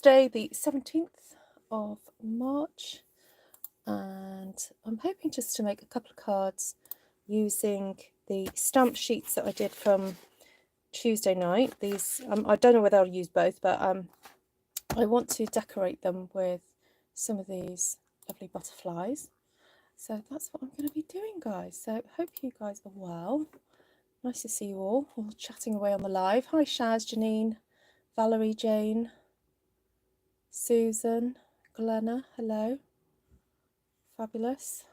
Wednesday the 17th of March, and I'm hoping just to make a couple of cards using the stamp sheets that I did from Tuesday night. These I don't know whether I'll use both, but I want to decorate them with some of these lovely butterflies. So that's what I'm going to be doing, guys. So hope you guys are well. Nice to see you all chatting away on the live. Hi Shaz, Janine, Valerie, Jane, Susan, Glenna, hello. Fabulous.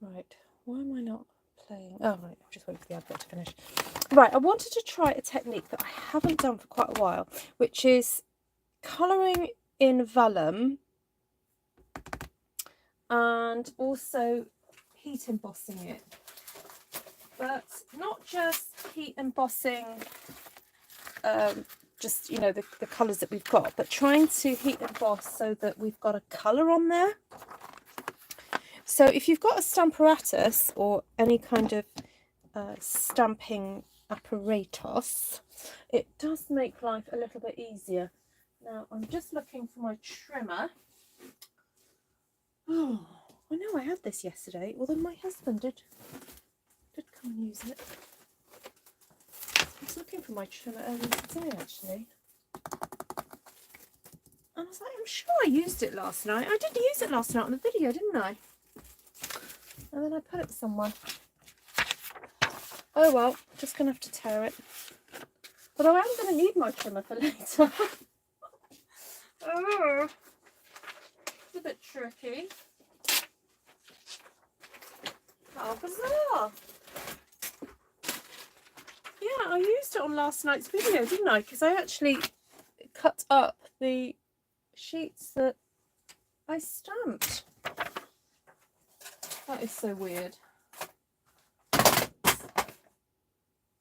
Right, why am I not playing? Oh, right, I'm just waiting for the advert to finish. Right, I wanted to try a technique that I haven't done for quite a while, which is colouring in vellum and also heat embossing it. But not just heat embossing, just, you know, the colours that we've got, but trying to heat emboss so that we've got a colour on there. So if you've got a stamparatus or any kind of stamping apparatus, it does make life a little bit easier. Now I'm just looking for my trimmer. Oh, I know I had this yesterday, although my husband did come and use it. I was looking for my trimmer earlier today actually. And I was like, I'm sure I used it last night. I did use it last night on the video, didn't I? And then I put it somewhere. Oh well, just going to have to tear it. Although I am going to need my trimmer for later. Oh, it's a bit tricky. How bizarre. Yeah, I used it on last night's video, didn't I? Because I actually cut up the sheets that I stamped. That is so weird.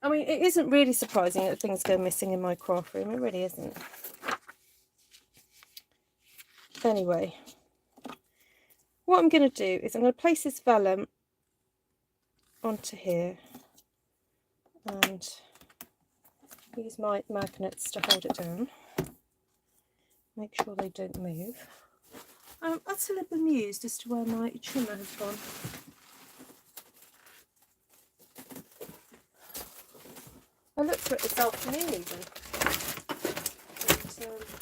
I mean, it isn't really surprising that things go missing in my craft room. It really isn't. Anyway, what I'm going to do is I'm going to place this vellum onto here and use my magnets to hold it down. Make sure they don't move. I'm utterly bemused as to where my trimmer has gone. I looked for it this afternoon even. And,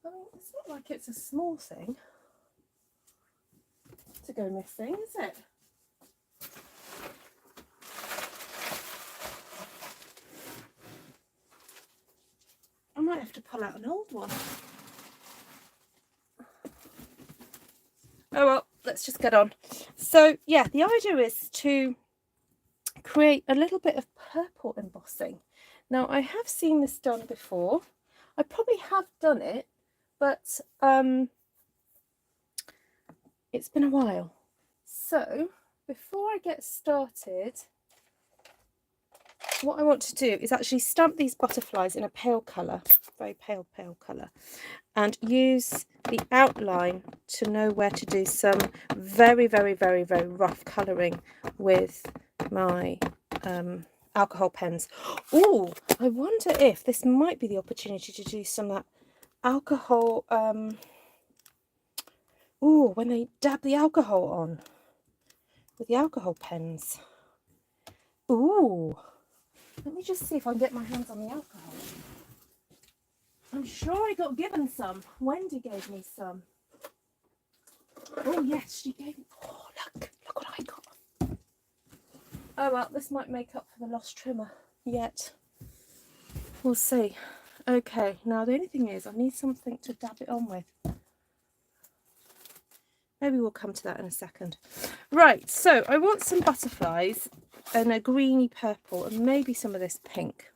I mean, it's not like it's a small thing to go missing, is it? I might have to pull out an old one. Oh well, let's just get on. So yeah, the idea is to create a little bit of purple embossing. Now I have seen this done before. I probably have done it, but it's been a while. So before I get started, what I want to do is actually stamp these butterflies in a pale colour, very pale colour, and use the outline to know where to do some very rough colouring with my alcohol pens. Oh, I wonder if this might be the opportunity to do some of that alcohol, when they dab the alcohol on with the alcohol pens. Ooh. Let me just see if I can get my hands on the alcohol. I'm sure I got given some. Wendy gave me some. Oh yes, she gave me. Oh look what I got. Oh well, this might make up for the lost trimmer yet. We'll see. Okay, now the only thing is I need something to dab it on with. Maybe we'll come to that in a second. Right, so I want some butterflies and a greeny purple and maybe some of this pink.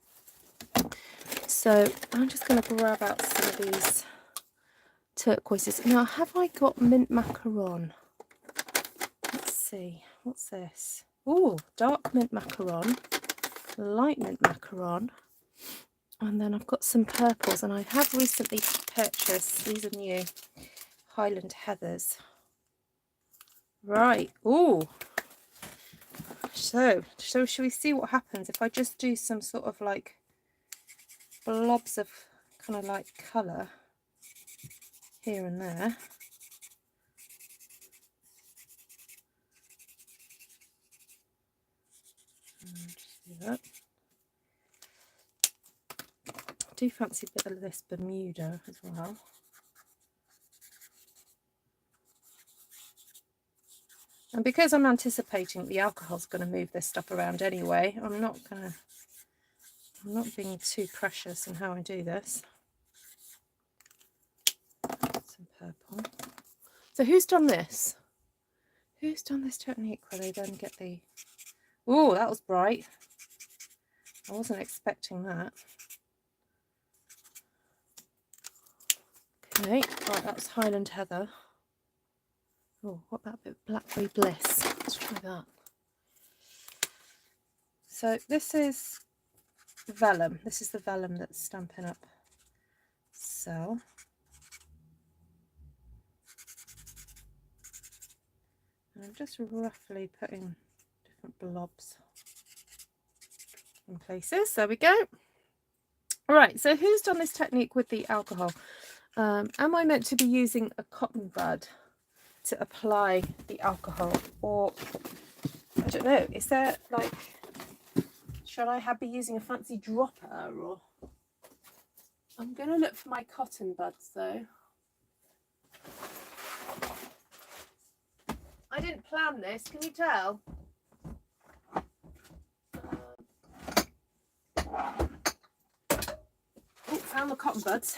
So I'm just going to grab out some of these turquoises. Now, have I got mint macaron? Let's see, what's this? Oh, dark mint macaron, light mint macaron, and then I've got some purples, and I have recently purchased, these are new, Highland heathers. Right, oh, so should we see what happens if I just do some sort of like blobs of kind of like colour here and there. Just do that. I do fancy a bit of this Bermuda as well. And because I'm anticipating the alcohol's going to move this stuff around anyway, I'm not being too precious in how I do this. Some purple. So who's done this? Who's done this technique where they then get the... Oh, that was bright. I wasn't expecting that. Okay, right, that's Highland Heather. Oh, what about a bit of Blackberry Bliss? Let's try that. So this is vellum. This is the vellum that's Stampin' Up. So I'm just roughly putting different blobs in places. There we go. Right, so who's done this technique with the alcohol? Am I meant to be using a cotton bud to apply the alcohol, or I don't know, is there like, should I be using a fancy dropper, or I'm going to look for my cotton buds though. I didn't plan this, can you tell? Oh, found the cotton buds.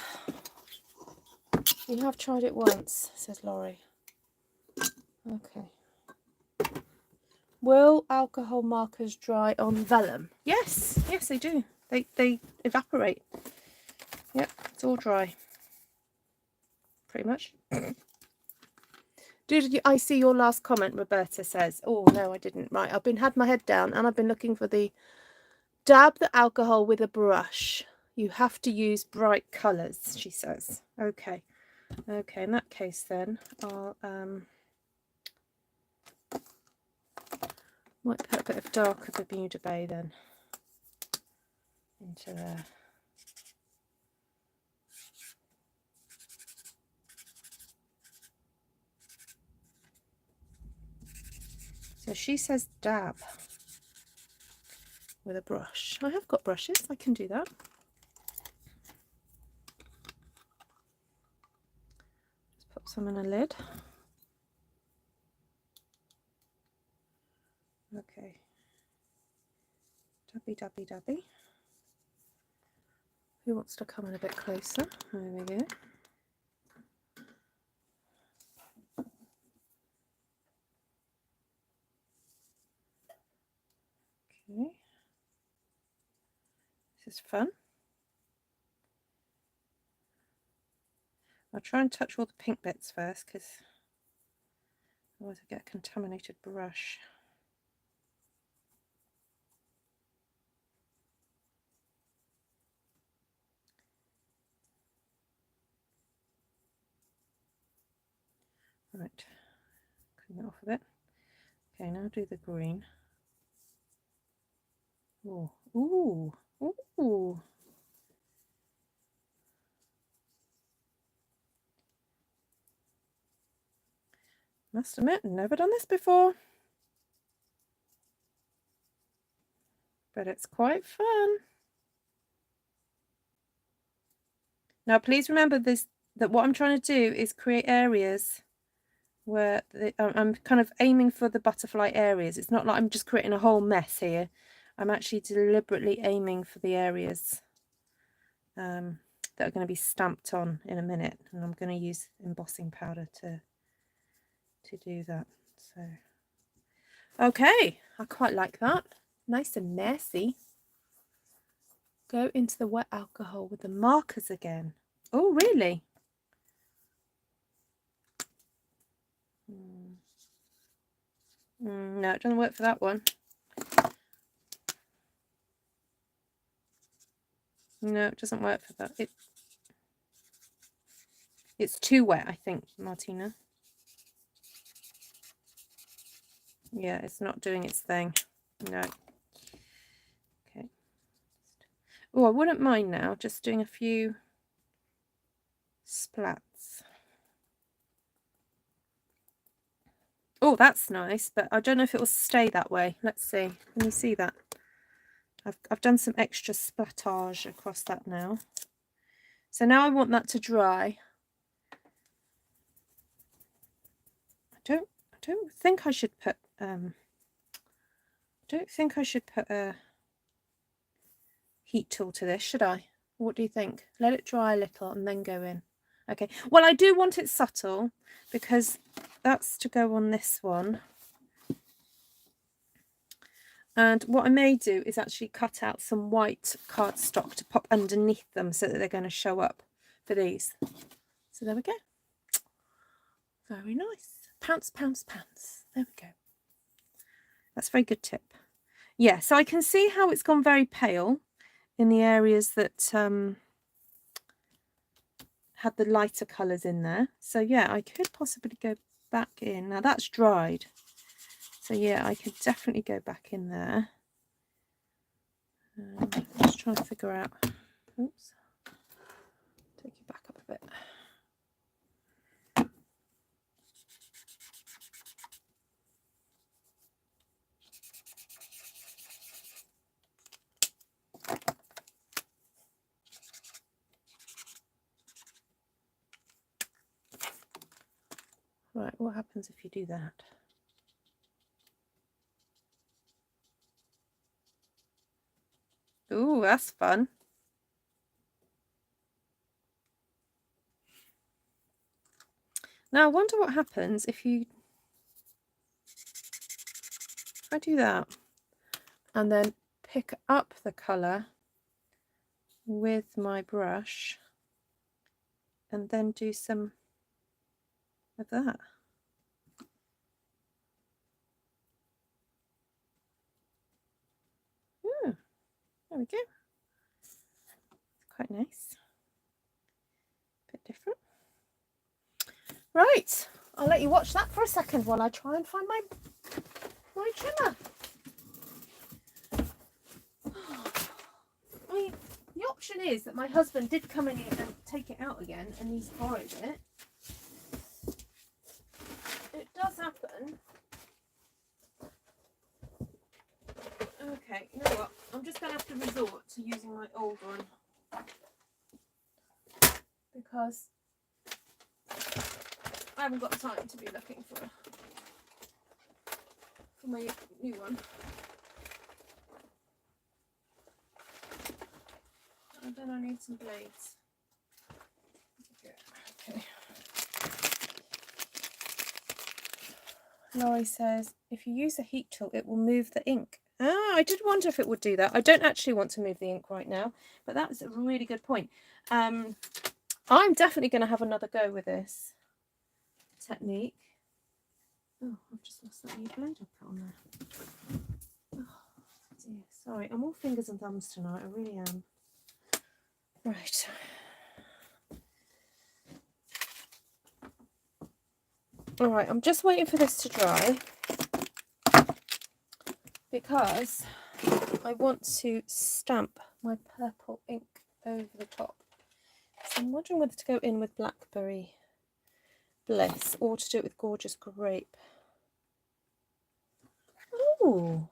We have tried it once, says Laurie. Okay. Will alcohol markers dry on vellum? Yes, yes they do. They evaporate. Yep, it's all dry. Pretty much. Did I see your last comment? Roberta says. Oh no, I didn't. Right, had my head down and I've been looking for the dab the alcohol with a brush. You have to use bright colours, she says. Okay. Okay, in that case then I'll might put a bit of darker Bermuda Bay then into there. So she says dab with a brush. I have got brushes, I can do that. Just pop some in a lid. Okay. Dabby, dabby, dabby. Who wants to come in a bit closer? There we go. Okay. This is fun. I'll try and touch all the pink bits first, because otherwise I get a contaminated brush. Right, clean it off a bit. Okay, now do the green. Oh, ooh, ooh. Must admit, never done this before. But it's quite fun. Now, please remember this, that what I'm trying to do is create areas where I'm kind of aiming for the butterfly areas. It's not like I'm just creating a whole mess here. I'm actually deliberately aiming for the areas that are going to be stamped on in a minute, and I'm going to use embossing powder to do that. So okay, I quite like that. Nice and messy. Go into the wet alcohol with the markers again. Oh really? No, it doesn't work for that one. No, it doesn't work for that. It's too wet, I think, Martina. Yeah, it's not doing its thing. No. Okay. Oh, I wouldn't mind now just doing a few splats. Oh, that's nice, but I don't know if it will stay that way. Let's see. Can you see that? I've done some extra splattage across that now. So now I want that to dry. I don't think I should put a heat tool to this, should I? What do you think? Let it dry a little and then go in. Okay. Well, I do want it subtle because that's to go on this one. And what I may do is actually cut out some white cardstock to pop underneath them so that they're going to show up for these. So there we go. Very nice. Pounce, pounce, pounce. There we go. That's a very good tip. Yeah, so I can see how it's gone very pale in the areas that had the lighter colours in there. So yeah, I could possibly go back in. Now that's dried. So yeah, I could definitely go back in there. Let's try and figure out. Oops. Take you back up a bit. Right, what happens if you do that? Ooh, that's fun. Now I wonder what happens if I do that and then pick up the colour with my brush and then do some of that. Ooh, there we go. It's quite nice. Bit different. Right, I'll let you watch that for a second while I try and find my trimmer. I mean, the option is that my husband did come in here and take it out again and he's borrowed it. It does happen. Okay, you know what? I'm just going to have to resort to using my old one because I haven't got time to be looking for my new one. And then I need some blades. Okay. Laurie says, if you use a heat tool, it will move the ink. Ah, I did wonder if it would do that. I don't actually want to move the ink right now, but that's a really good point. I'm definitely going to have another go with this technique. Oh, I've just lost that new blade I put on there. Oh, dear. Sorry, I'm all fingers and thumbs tonight. I really am. Right. All right, I'm just waiting for this to dry because I want to stamp my purple ink over the top. So I'm wondering whether to go in with Blackberry Bliss or to do it with Gorgeous Grape. Oh,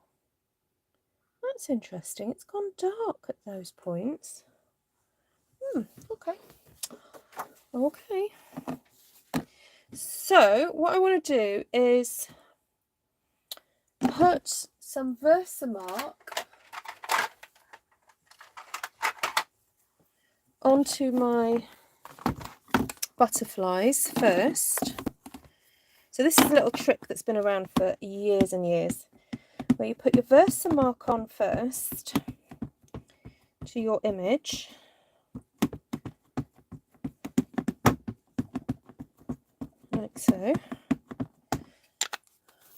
that's interesting. It's gone dark at those points. Okay. Okay. So what I want to do is put some Versamark onto my butterflies first. So this is a little trick that's been around for years and years, where you put your Versamark on first to your image. Like so.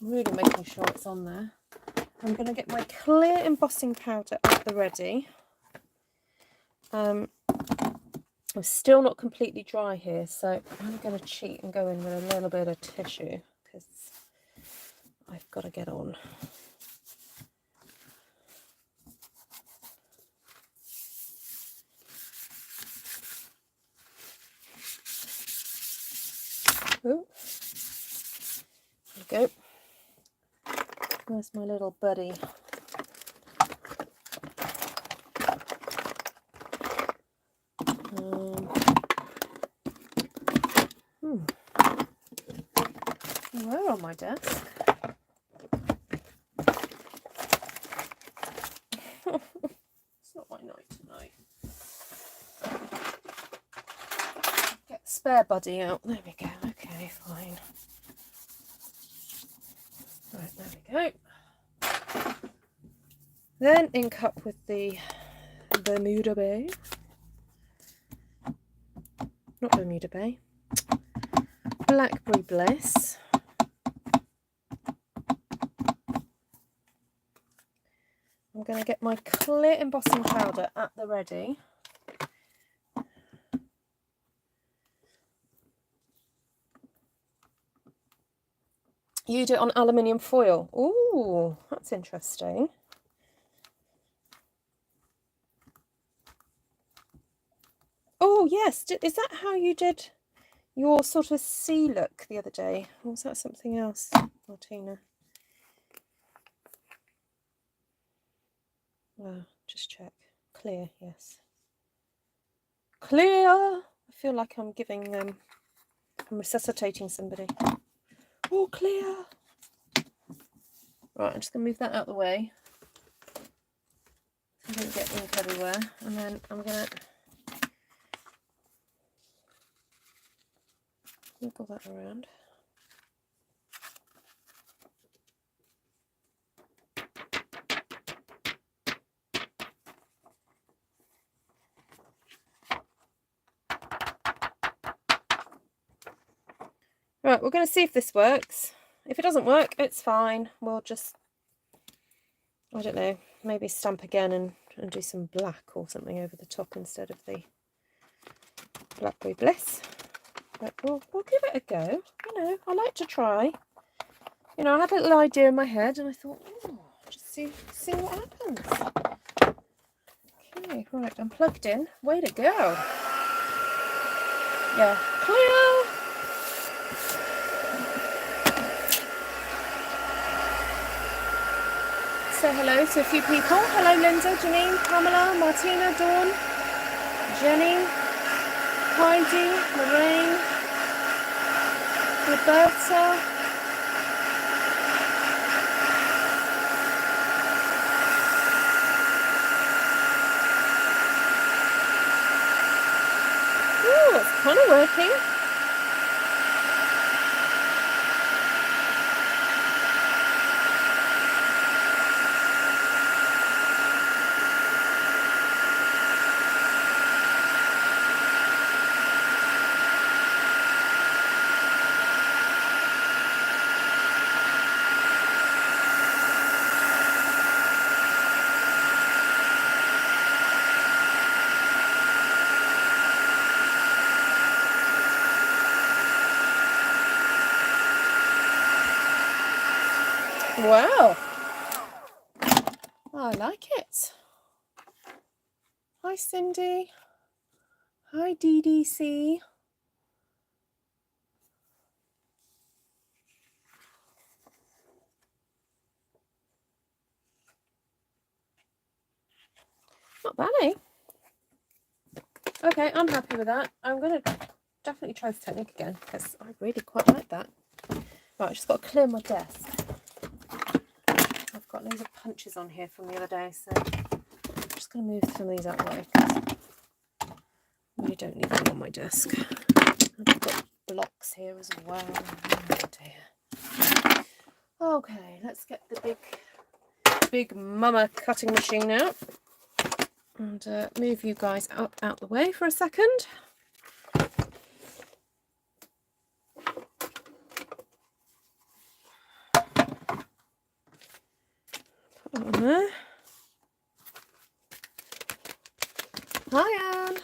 I'm really making sure it's on there. I'm going to get my clear embossing powder at the ready. I'm still not completely dry here, so I'm going to cheat and go in with a little bit of tissue because I've got to get on. Oh, there we go. Where's my little buddy? Where on my desk? It's not my night tonight. Get the spare buddy out. There we go. Okay, fine. Right, there we go. Then ink up with the Bermuda Bay. Not Bermuda Bay. Blackberry Bliss. I'm going to get my clear embossing powder at the ready. You do it on aluminium foil. Ooh, that's interesting. Oh yes, is that how you did your sort of sea look the other day? Or was that something else, Martina? Just check. Clear, yes. Clear! I feel like I'm giving I'm resuscitating somebody. Oh, clear! Right, I'm just going to move that out of the way so I don't get ink everywhere. And then I'm going to wiggle that around. Right, we're going to see if this works. If it doesn't work, it's fine. We'll just, I don't know, maybe stamp again and do some black or something over the top instead of the Blackberry Bliss. But we'll give it a go. You know, I like to try. You know, I had a little idea in my head and I thought, oh, just see what happens. Okay, right, I'm plugged in. Way to go. Yeah, clear. Say hello to a few people. Hello Linda, Janine, Pamela, Martina, Dawn, Jenny, Heidi, Lorraine, Roberta, ooh, it's kind of working. Wow, I like it. Hi Cindy. Hi DDC. Not bad, eh? Okay, I'm happy with that. I'm going to definitely try this technique again because I really quite like that. Right, I've just got to clear my desk. I've got loads of punches on here from the other day, so I'm just going to move some of these out of the way because I really don't need them on my desk. I've got blocks here as well. Oh dear. Okay, let's get the big mama cutting machine out and move you guys out the way for a second. Put that on there. Hi Anne.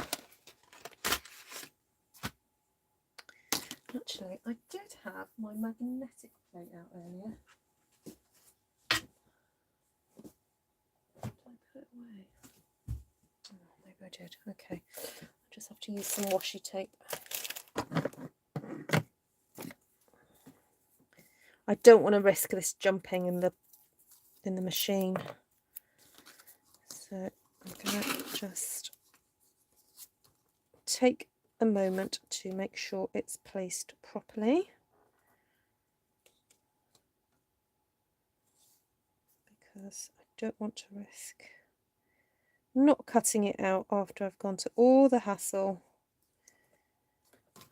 Actually, I did have my magnetic plate out earlier. Did I put it away? Oh, maybe I did. Okay. I just have to use some washi tape. I don't want to risk this jumping in the machine. So I'm going to just take a moment to make sure it's placed properly, because I don't want to risk not cutting it out after I've gone to all the hassle.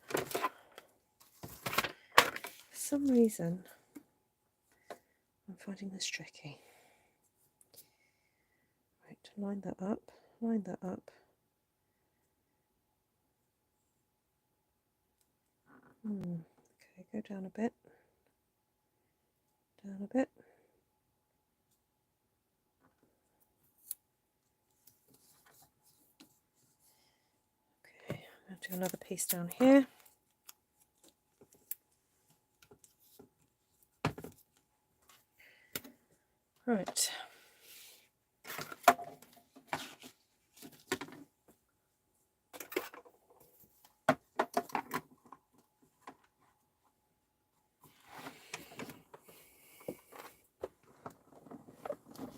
For some reason I'm finding this tricky. Right, line that up, line that up. Okay, go down a bit, down a bit. Okay, I'm going to do another piece down here. Right.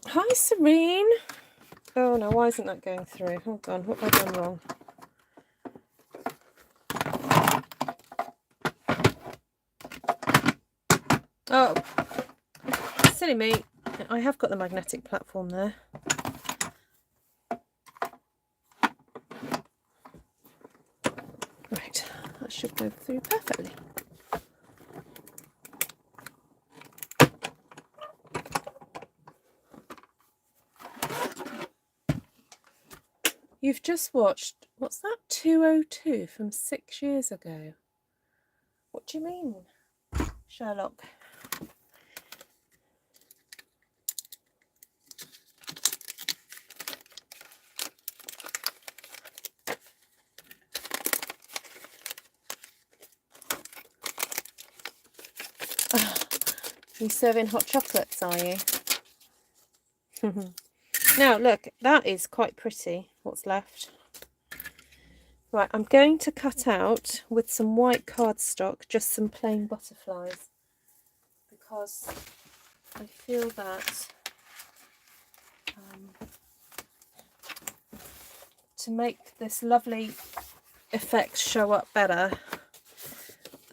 Hi, Serene. Oh no, why isn't that going through? Hold on, what have I done wrong? Oh, silly me. I have got the magnetic platform there. Right, that should go through perfectly. You've just watched, what's that, 202 from 6 years ago? What do you mean, Sherlock? You serving hot chocolates, are you? Now look, that is quite pretty, what's left. Right, I'm going to cut out with some white cardstock just some plain butterflies, because I feel that to make this lovely effect show up better,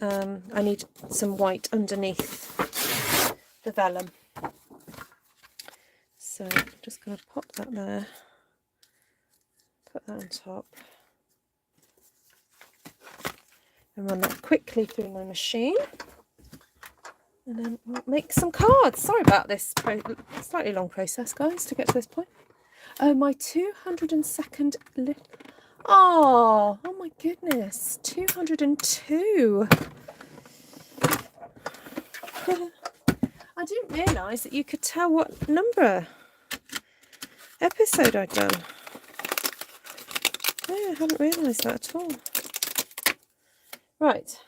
I need some white underneath the vellum. So I'm just going to pop that there, put that on top, and run that quickly through my machine, and then we'll make some cards. Sorry about this slightly long process, guys, to get to this point. Oh, my 202nd oh my goodness, 202. I didn't realise that you could tell what number episode I'd done. No, I hadn't realised that at all. Right,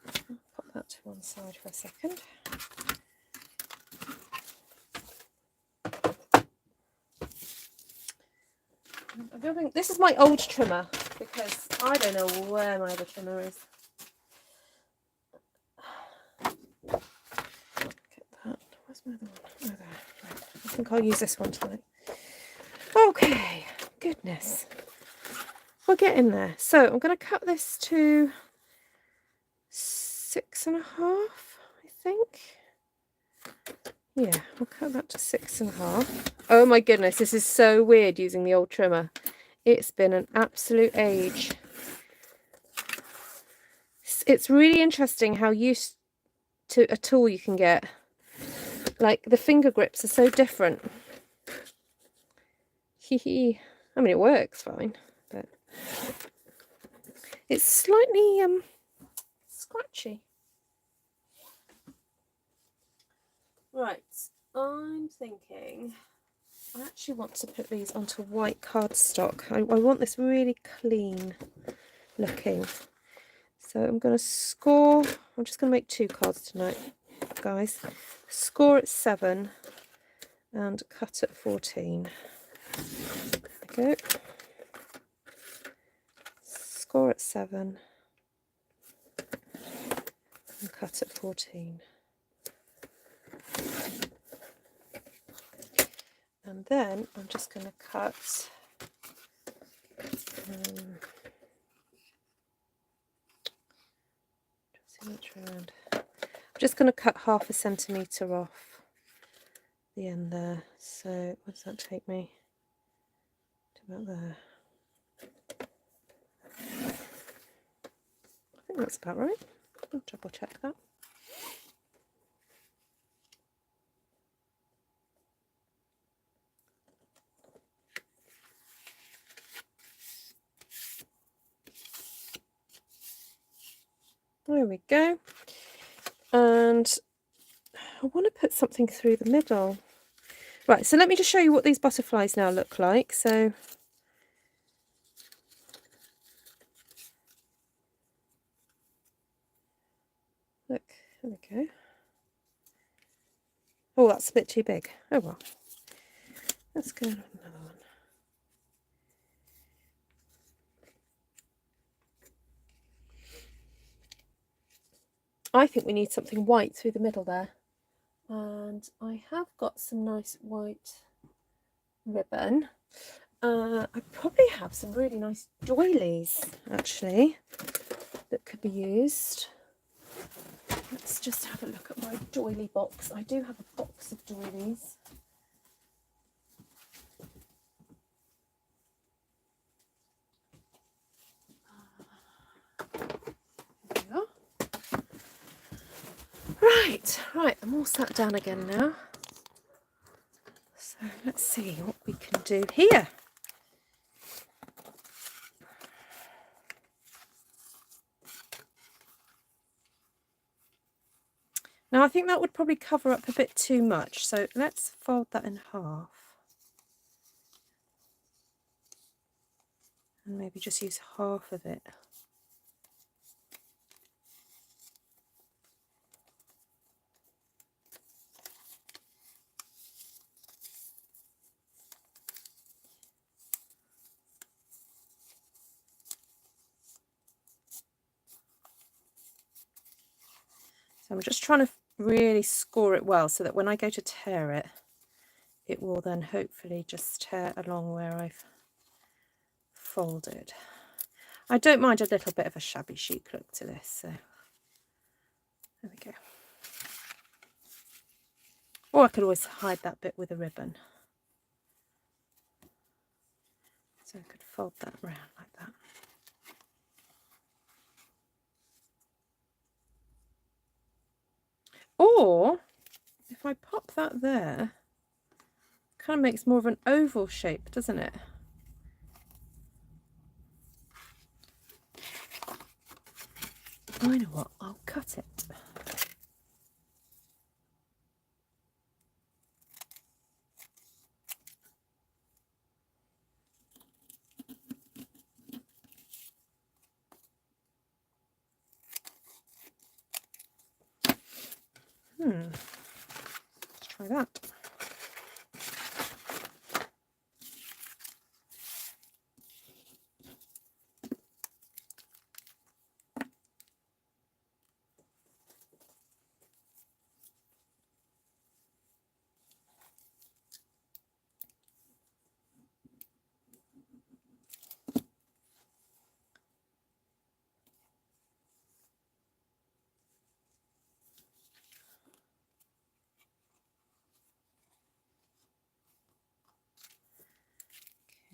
I'll pop that to one side for a second. I'm building, this is my old trimmer, because I don't know where my other trimmer is. Get that. Where's my other one? Oh, there. Right. I think I'll use this one tonight. Okay, goodness. We're getting there. So I'm going to cut this to 6.5, I think. Yeah, we'll cut that to 6.5. Oh my goodness, this is so weird using the old trimmer. It's been an absolute age. It's really interesting how used to a tool you can get. Like, the finger grips are so different. Hee. I mean, it works fine, but it's slightly scratchy. Right, I'm thinking I actually want to put these onto white cardstock. I want this really clean looking. So I'm going to score, I'm just going to make 2 cards tonight, guys. Score at 7 and cut at 14. There we go. Score at 7 and cut at 14. And then I'm just going to cut just around. I'm just going to cut 1/2 centimetre off the end there. So what does that take me to about there? I think that's about right. I'll double check that. There we go. And I want to put something through the middle. Right, so let me just show you what these butterflies now look like. So look, there we go. Oh, that's a bit too big. Oh well. Let's go on another one. I think we need something white through the middle there. And I have got some nice white ribbon. I probably have some really nice doilies, actually, that could be used. Let's just have a look at my doily box. I do have a box of doilies. There we are. Right, I'm all sat down again now. So let's see what we can do here. Now I think that would probably cover up a bit too much, so let's fold that in half. And maybe just use half of it. So I'm just trying to really score it well so that when I go to tear it, it will then hopefully just tear along where I've folded. I don't mind a little bit of a shabby chic look to this, so there we go. Or I could always hide that bit with a ribbon. So I could fold that round like that. Or if I pop that there, kind of makes more of an oval shape, doesn't it? Oh, you know what? I'll cut it. Let's try that.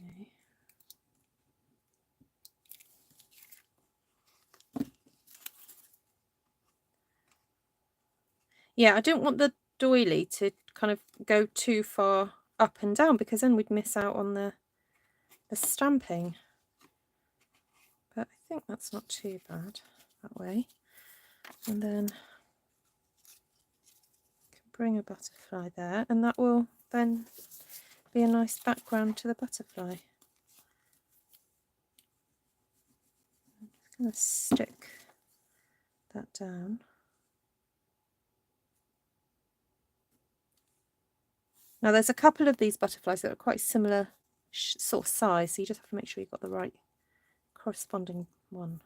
Okay. Yeah, I don't want the doily to kind of go too far up and down because then we'd miss out on the stamping. But I think that's not too bad that way. And then bring a butterfly there, and that will then be a nice background to the butterfly. I'm just going to stick that down. Now there's a couple of these butterflies that are quite similar sort of size, so you just have to make sure you've got the right corresponding one.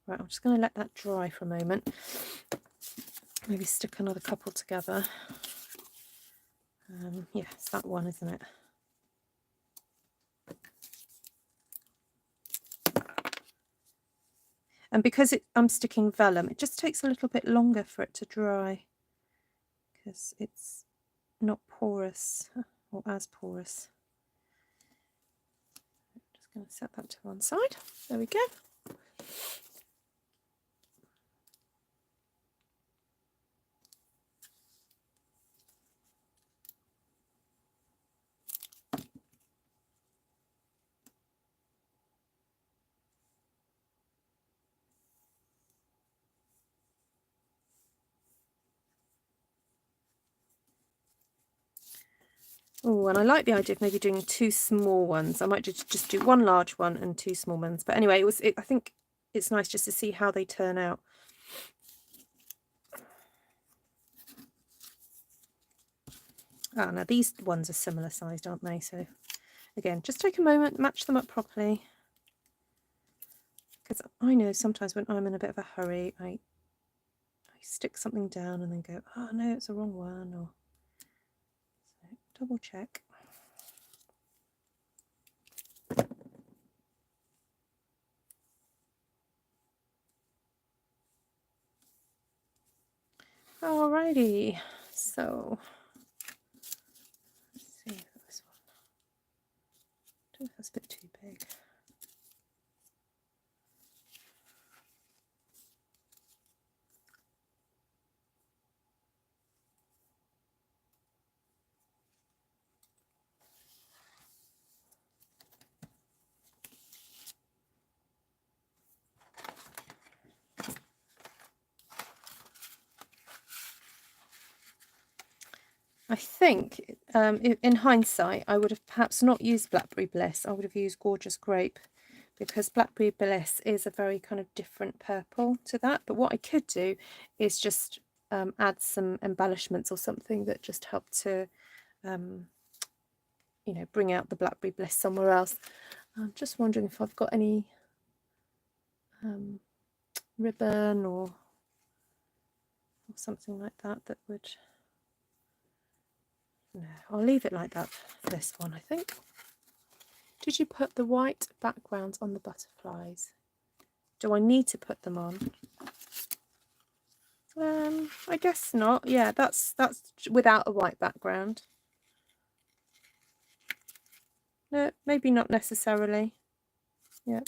Right, I'm just going to let that dry for a moment. Maybe stick another couple together. Yeah, it's that one, isn't it? And because I'm sticking vellum, it just takes a little bit longer for it to dry because it's not porous or as porous. I'm just going to set that to one side. There we go. Oh, and I like the idea of maybe doing 2 small ones. I might just do 1 large one and 2 small ones. But anyway, I think it's nice just to see how they turn out. Ah, now these ones are similar sized, aren't they? So again, just take a moment, match them up properly. Because I know sometimes when I'm in a bit of a hurry, I stick something down and then go, oh no, it's the wrong one. Or so double check. Alrighty, so let's see this one. I don't know if that's a bit too big. I think in hindsight, I would have perhaps not used Blackberry Bliss. I would have used Gorgeous Grape because Blackberry Bliss is a very kind of different purple to that. But what I could do is just add some embellishments or something that just help to, you know, bring out the Blackberry Bliss somewhere else. I'm just wondering if I've got any ribbon or something like that that would... No, I'll leave it like that for this one, I think. Did you put the white backgrounds on the butterflies? Do I need to put them on? I guess not. Yeah, that's without a white background. No, maybe not necessarily. Yeah.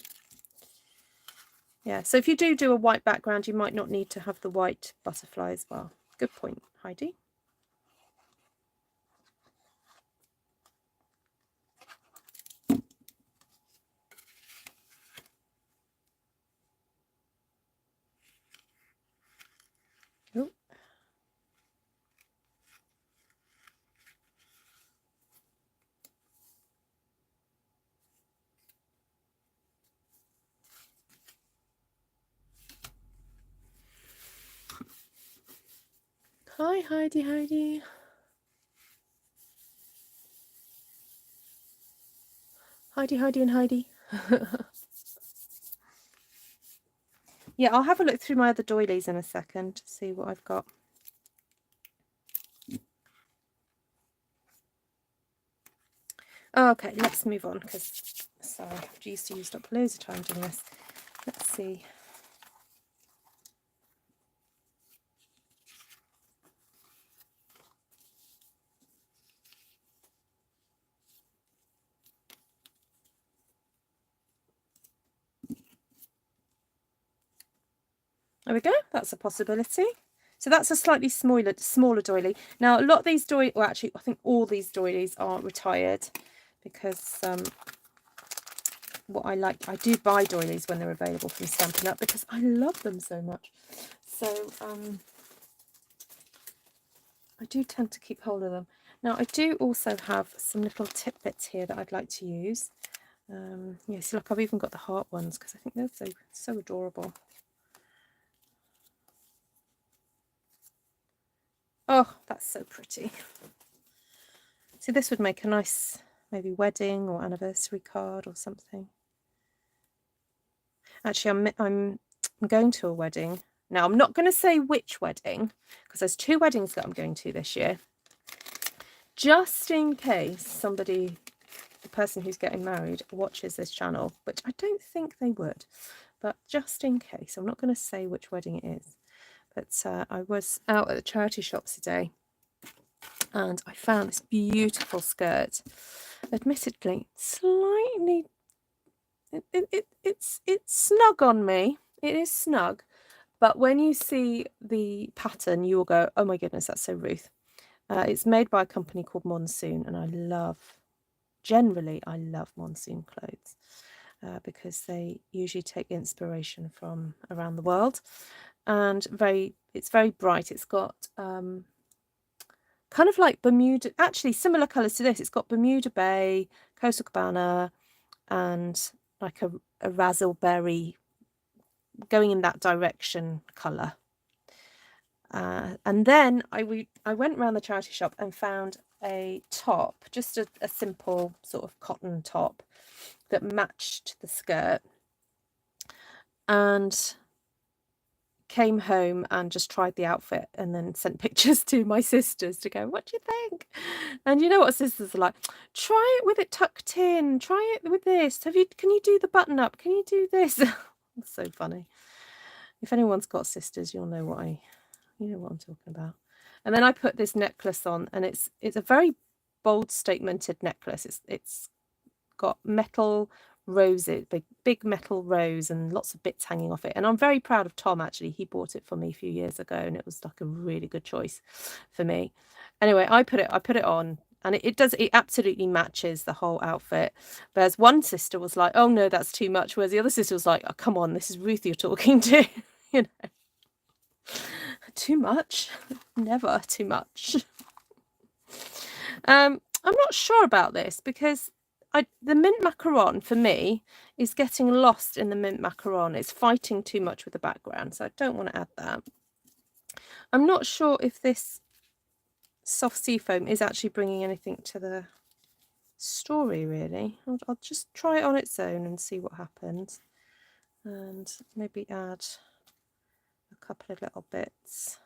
Yeah, so if you do a white background, you might not need to have the white butterfly as well. Good point, Heidi. Oh. Hi, Heidi. Heidi and Heidi. Yeah, I'll have a look through my other doilies in a second to see what I've got. Okay, let's move on because, sorry, I've used up loads of time doing this. Let's see. There we go, that's a possibility. So that's a slightly smaller doily. Now, a lot of these doilies, well, actually, I think all these doilies are retired because what I like, I do buy doilies when they're available from Stampin' Up because I love them so much. So I do tend to keep hold of them. Now, I do also have some little tidbits here that I'd like to use. Yes, look, I've even got the heart ones because I think they're so adorable. Oh, that's so pretty. See, this would make a nice maybe wedding or anniversary card or something. Actually, I'm I'm going to a wedding. Now, I'm not going to say which wedding, because there's 2 weddings that I'm going to this year. Just in case somebody, the person who's getting married, watches this channel, which I don't think they would, but just in case, I'm not going to say which wedding it is. But I was out at the charity shops today and I found this beautiful skirt. Admittedly, slightly, it's snug on me. It is snug. But when you see the pattern, you will go, oh my goodness, that's so Ruth. It's made by a company called Monsoon, and generally I love Monsoon clothes because they usually take inspiration from around the world. And it's very bright. It's got kind of like Bermuda, actually similar colours to this. It's got Bermuda Bay, Coastal Cabana, and like a raspberry, going in that direction colour. And then I went around the charity shop and found a top, just a simple sort of cotton top that matched the skirt, and came home and just tried the outfit and then sent pictures to my sisters to go, what do you think? And you know what sisters are like, try it with it tucked in, try it with this, can you do the button up, can you do this? It's so funny. If anyone's got sisters, you'll know what I'm talking about. And then I put this necklace on, and it's a very bold statemented necklace. It's got metal roses, big metal rose, and lots of bits hanging off it. And I'm very proud of Tom, actually. He bought it for me a few years ago, and it was like a really good choice for me. Anyway, I put it on, and it absolutely matches the whole outfit. Whereas one sister was like, oh no, that's too much, whereas the other sister was like, oh come on, this is Ruth you're talking to. You know, too much. Never too much. I'm not sure about this because the mint macaron for me is getting lost in the mint macaron. It's fighting too much with the background, so I don't want to add that. I'm not sure if this soft sea foam is actually bringing anything to the story, really. I'll just try it on its own and see what happens, and maybe add a couple of little bits.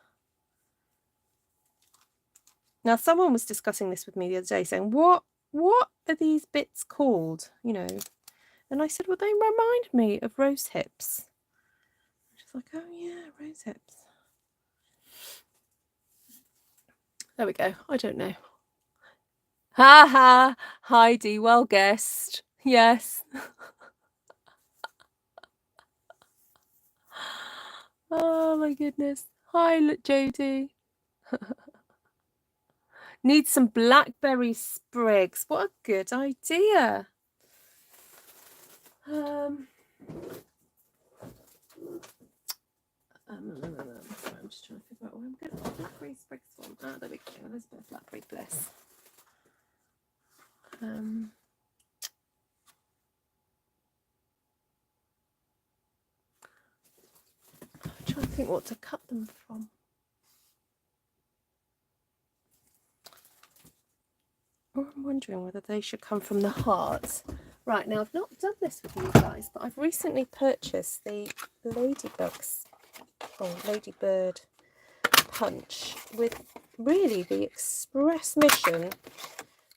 Now, someone was discussing this with me the other day, saying, what are these bits called? You know, and I said, well, they remind me of rose hips. She's like, oh yeah, rose hips. There we go. I don't know. Ha ha, Heidi, well guessed. Yes. Oh my goodness. Hi, Jodie. Need some blackberry sprigs. What a good idea. I'm just trying to figure out where I'm going to put blackberry sprigs from. Ah, there we go. There's a bit of blackberry bliss. I'm trying to think what to cut them from. Or I'm wondering whether they should come from the hearts. Right, now I've not done this with you guys, but I've recently purchased the Ladybird punch with really the express mission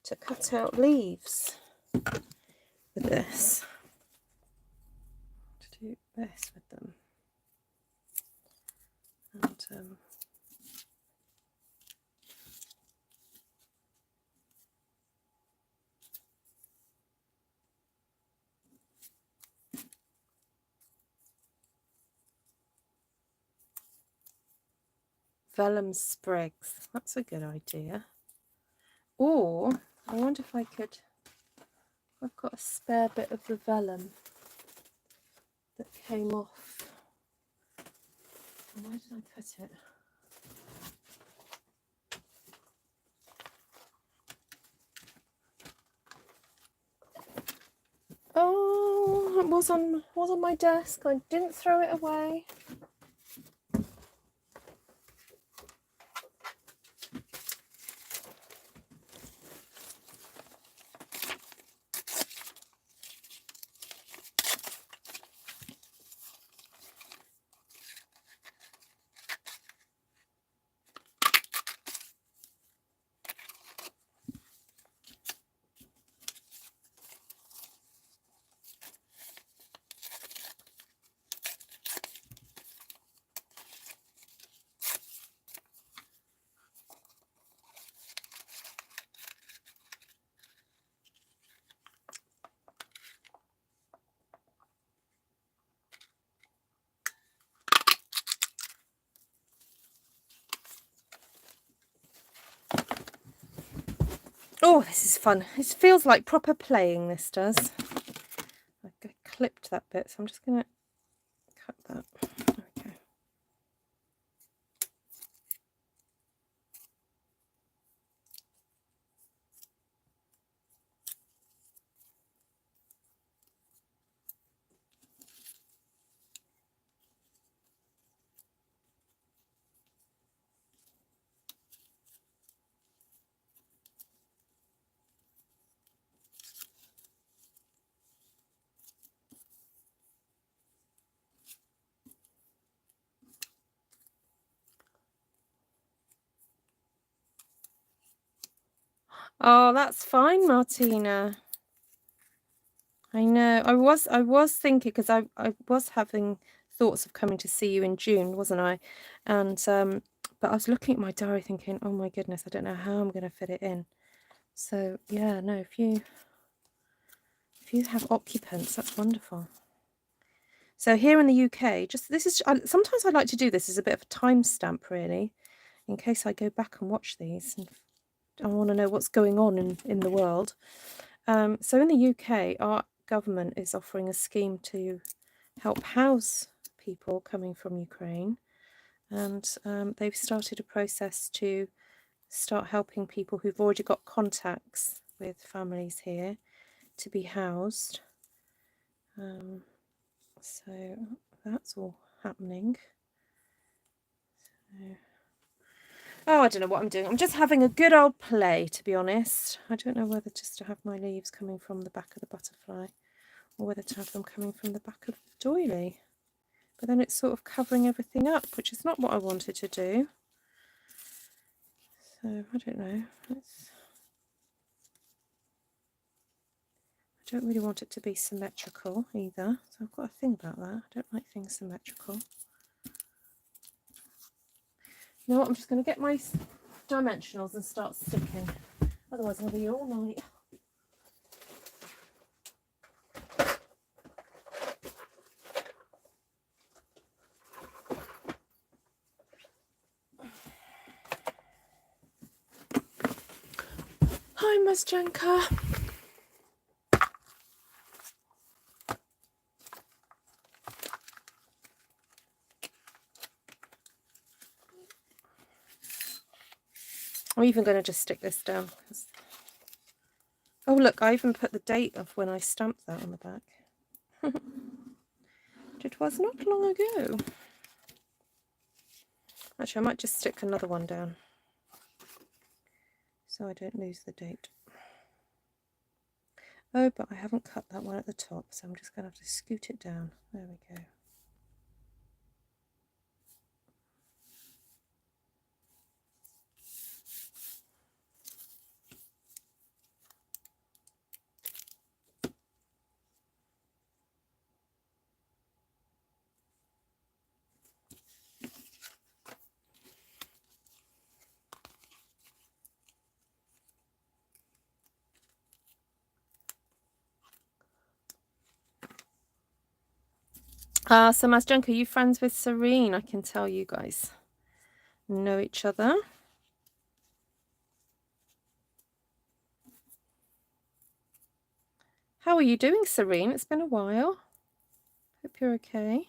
to cut out leaves with this. To do this with them. And vellum sprigs. That's a good idea. Or I wonder if I could. I've got a spare bit of the vellum that came off. Where did I put it? Oh, it was on my desk. I didn't throw it away. Oh, this is fun. It feels like proper playing, this does. I clipped that bit, so I'm just going to cut that. Okay. Oh, that's fine, Martina. I know. I was thinking, because I was having thoughts of coming to see you in June, wasn't I? And but I was looking at my diary thinking, oh my goodness, I don't know how I'm going to fit it in. So yeah, no, if you have occupants, that's wonderful. So here in the UK, just this is sometimes I like to do this as a bit of a timestamp, really, in case I go back and watch these and I want to know what's going on in the world. So in the UK, our government is offering a scheme to help house people coming from Ukraine, and they've started a process to start helping people who've already got contacts with families here to be housed. So that's all happening. So, oh, I don't know what I'm doing. I'm just having a good old play, to be honest. I don't know whether just to have my leaves coming from the back of the butterfly or whether to have them coming from the back of the doily. But then it's sort of covering everything up, which is not what I wanted to do. So I don't know. I don't really want it to be symmetrical either. So I've got a thing about that. I don't like things symmetrical. You know what? I'm just going to get my dimensionals and start sticking. Otherwise I'll be here all night. Hi, Miss Janka. I'm even going to just stick this down. Oh, look, I even put the date of when I stamped that on the back. It was not long ago. Actually, I might just stick another one down so I don't lose the date. Oh, but I haven't cut that one at the top, so I'm just going to have to scoot it down. There we go. So Masjanka, are you friends with Serene? I can tell you guys know each other. How are you doing, Serene? It's been a while. Hope you're okay.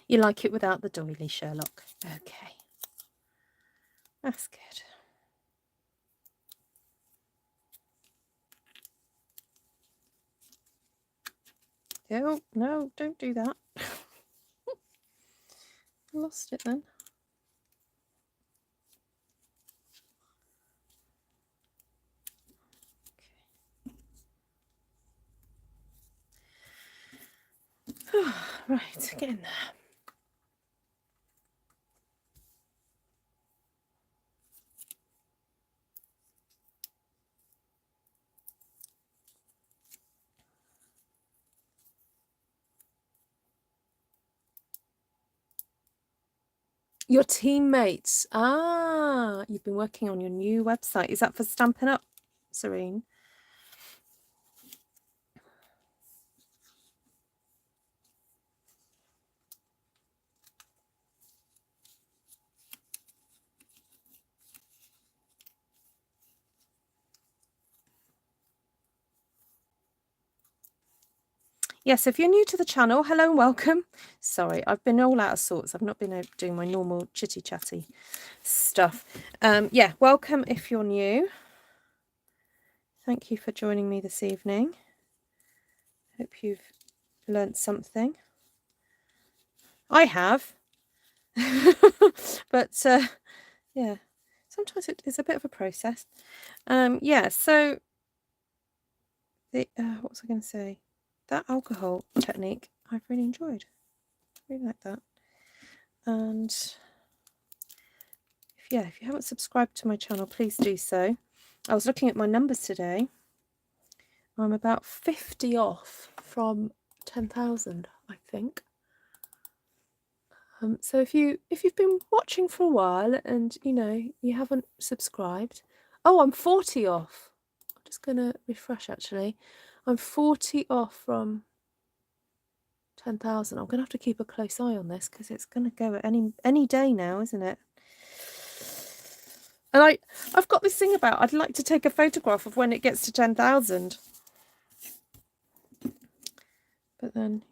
You like it without the doily, Sherlock? Okay. That's good. Oh, no, don't do that. Lost it then. Okay. Right, get in there. Your teammates. Ah, you've been working on your new website. Is that for Stampin' Up, Serene? Yes, if you're new to the channel, hello and welcome. Sorry, I've been all out of sorts. I've not been doing my normal chitty chatty stuff. Yeah, welcome if you're new. Thank you for joining me this evening. Hope you've learnt something. I have. But yeah, sometimes it is a bit of a process. Yeah, so the what was I going to say? That alcohol technique I've really enjoyed. Really like that. And if you haven't subscribed to my channel, please do so. I was looking at my numbers today. I'm about 50 off from 10,000, I think. So if you've been watching for a while and you haven't subscribed, oh, I'm 40 off. I'm just gonna refresh actually. I'm 40 off from 10,000. I'm gonna have to keep a close eye on this because it's gonna go at any day now, isn't it? And I've got this thing about I'd like to take a photograph of when it gets to 10,000. But then,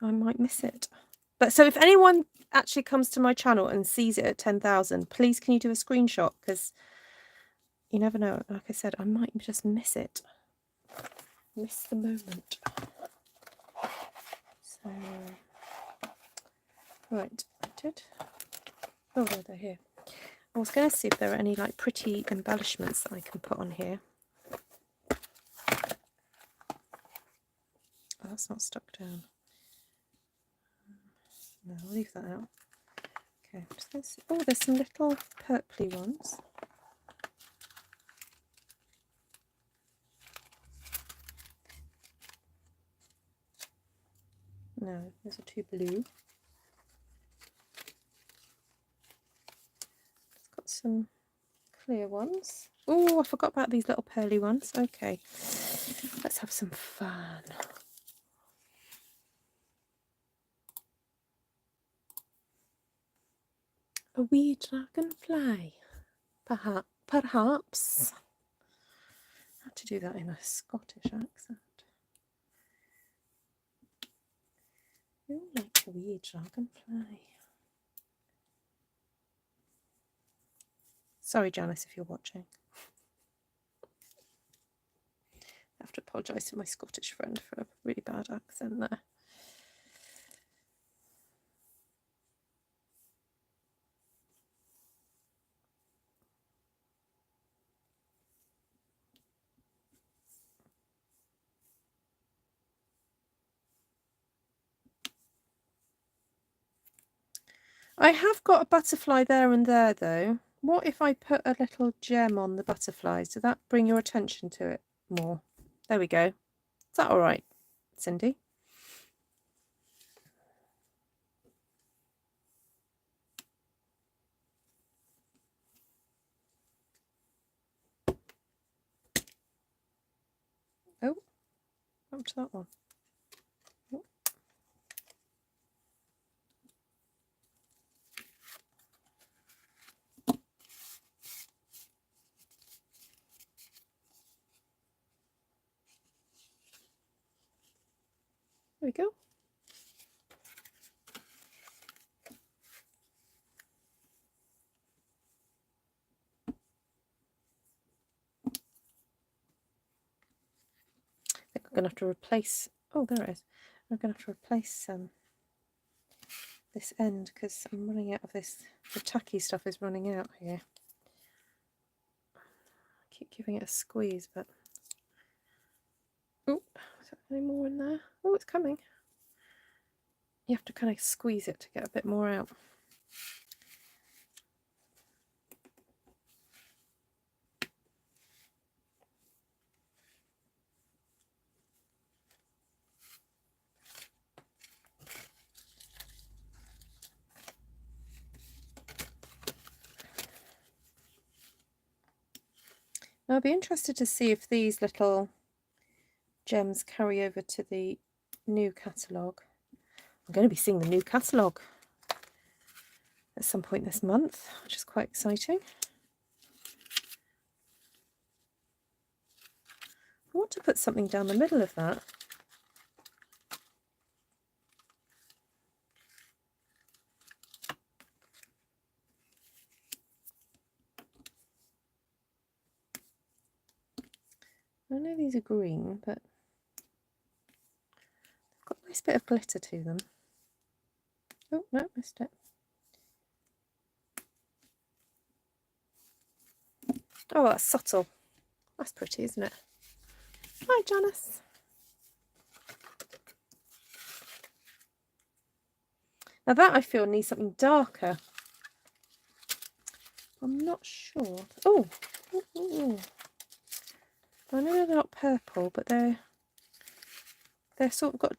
I might miss it. But so if anyone actually comes to my channel and sees it at 10,000, please can you do a screenshot? Because you never know. Like I said, I might just miss it. Miss the moment. So, right, I did. Oh, no, they're here. I was going to see if there are any like pretty embellishments that I can put on here. Oh, that's not stuck down. No, I'll leave that out. Okay, I'm just going to see. Oh, there's some little purpley ones. No, those are too blue. It's got some clear ones. Oh, I forgot about these little pearly ones. Okay, let's have some fun. A wee dragonfly, perhaps. I have to do that in a Scottish accent. You like a wee dragonfly. Sorry, Janice, if you're watching. I have to apologise to my Scottish friend for a really bad accent there. I have got a butterfly there and there, though. What if I put a little gem on the butterflies? Does that bring your attention to it more? There we go. Is that all right, Cindy? Oh, up to that one. Oh. There we go. I think I'm going to have to replace... Oh, there it is. I'm going to have to replace this end because I'm running out of this. The tacky stuff is running out here. I keep giving it a squeeze, but... Oh, is there any more in there? Oh, it's coming. You have to kind of squeeze it to get a bit more out. Now I'll be interested to see if these little gems carry over to the new catalogue. I'm going to be seeing the new catalogue at some point this month, which is quite exciting. I want to put something down the middle of that. I know these are green, but they've got a nice bit of glitter to them. Oh, no, missed it. Oh, that's subtle. That's pretty, isn't it? Hi, Janice. Now that I feel needs something darker. I'm not sure. Oh, I know they're not purple, but they're sort of got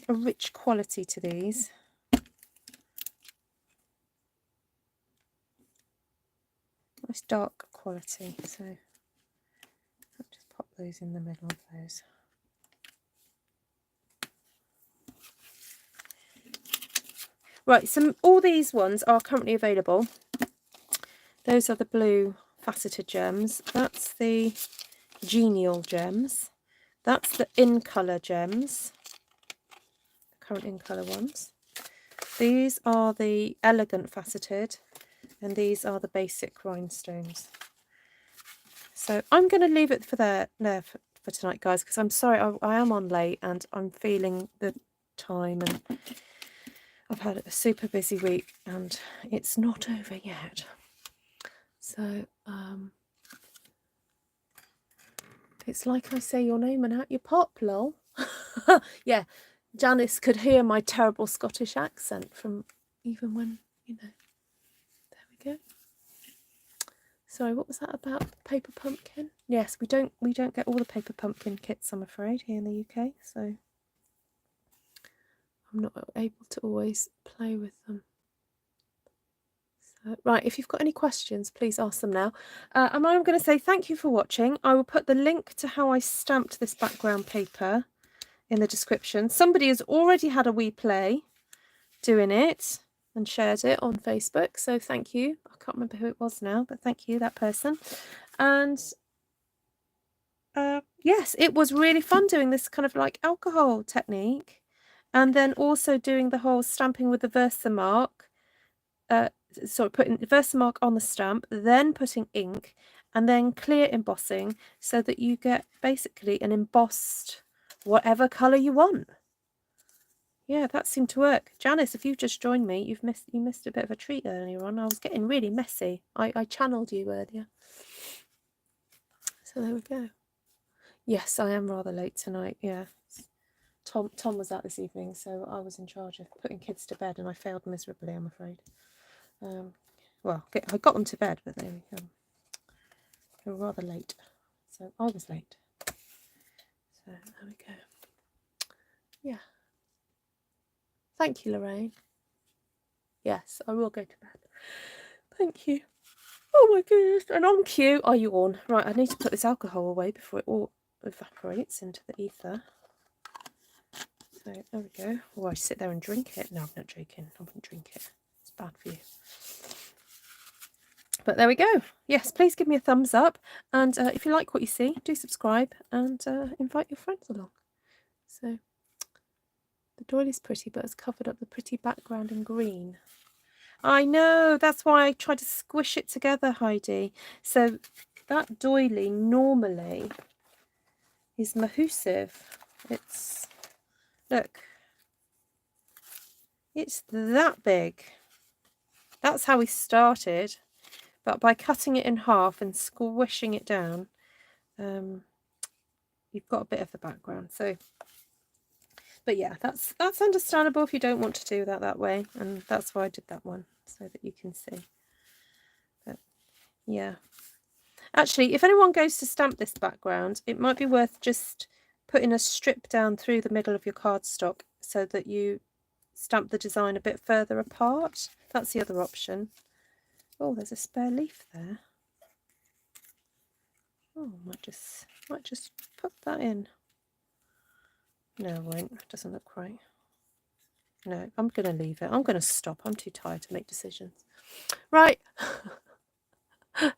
a rich quality to these. Nice dark quality. So I'll just pop those in the middle of those. Right, so all these ones are currently available. Those are the blue faceted gems. That's the genial gems. That's the in colour gems, the current in colour ones. These are the elegant faceted, and these are the basic rhinestones. So I'm going to leave it for for tonight, guys, because I'm sorry I am on late and I'm feeling the time, and I've had a super busy week and it's not over yet. So it's like I say your name and out you pop, lol. Yeah, Janice could hear my terrible Scottish accent from even when, you know. There we go. Sorry, what was that about paper pumpkin? Yes, we don't get all the paper pumpkin kits, I'm afraid, here in the UK, so I'm not able to always play with them. So, right, if you've got any questions, please ask them now. And I'm going to say thank you for watching. I will put the link to how I stamped this background paper in the description. Somebody has already had a wee play doing it and shared it on Facebook, so thank you. I can't remember who it was now, but thank you, that person. And yes, it was really fun doing this kind of like alcohol technique, and then also doing the whole stamping with the Versamark. So putting the Versamark on the stamp, then putting ink, and then clear embossing, so that you get basically an embossed whatever colour you want. Yeah, that seemed to work. Janice, if you've just joined me, you missed a bit of a treat earlier on. I was getting really messy. I channeled you earlier. So there we go. Yes, I am rather late tonight. Yeah, Tom was out this evening, so I was in charge of putting kids to bed, and I failed miserably, I'm afraid. Well, I got them to bed, but they were rather late, so I was late. So there we go. Yeah. Thank you, Lorraine. Yes, I will go to bed. Thank you. Oh my goodness. And on cue, I yawn. Right, I need to put this alcohol away before it all evaporates into the ether. So there we go. Oh, I sit there and drink it. No, I'm not joking. I wouldn't drink it. It's bad for you. But there we go. Yes, please give me a thumbs up. And if you like what you see, do subscribe and invite your friends along. So the doily's pretty, but it's covered up the pretty background in green. I know, that's why I tried to squish it together, Heidi. So that doily normally is mahoosive. It's, look, it's that big. That's how we started, but by cutting it in half and squishing it down, you've got a bit of the background. So, but yeah, that's understandable if you don't want to do that way, and that's why I did that one, so that you can see. But yeah, actually, if anyone goes to stamp this background, it might be worth just putting a strip down through the middle of your cardstock so that you stamp the design a bit further apart. That's the other option. Oh, there's a spare leaf there. Oh, might just put that in. No, I won't. It doesn't look right. No, I'm going to leave it. I'm going to stop. I'm too tired to make decisions. Right.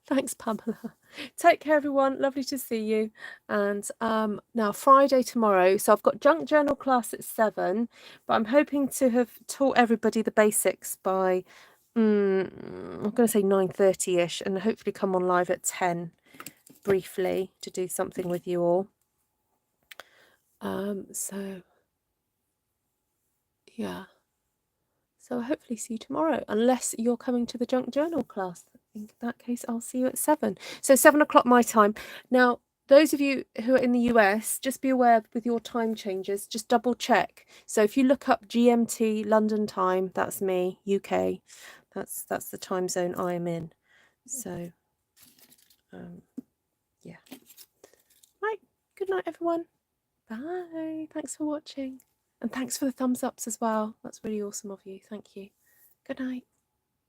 Thanks, Pamela. Take care, everyone. Lovely to see you. And now Friday tomorrow. So I've got junk journal class at 7, but I'm hoping to have taught everybody the basics by, I'm going to say 9:30ish, and hopefully come on live at 10 briefly to do something with you all. So yeah. So I'll hopefully see you tomorrow, unless you're coming to the junk journal class. In that case, I'll see you at 7. So 7 o'clock my time. Now, those of you who are in the US, just be aware with your time changes, just double check. So if you look up GMT London time, that's me, UK. That's the time zone I am in. So, yeah. Right. Good night, everyone. Bye. Thanks for watching. And thanks for the thumbs ups as well. That's really awesome of you. Thank you. Good night.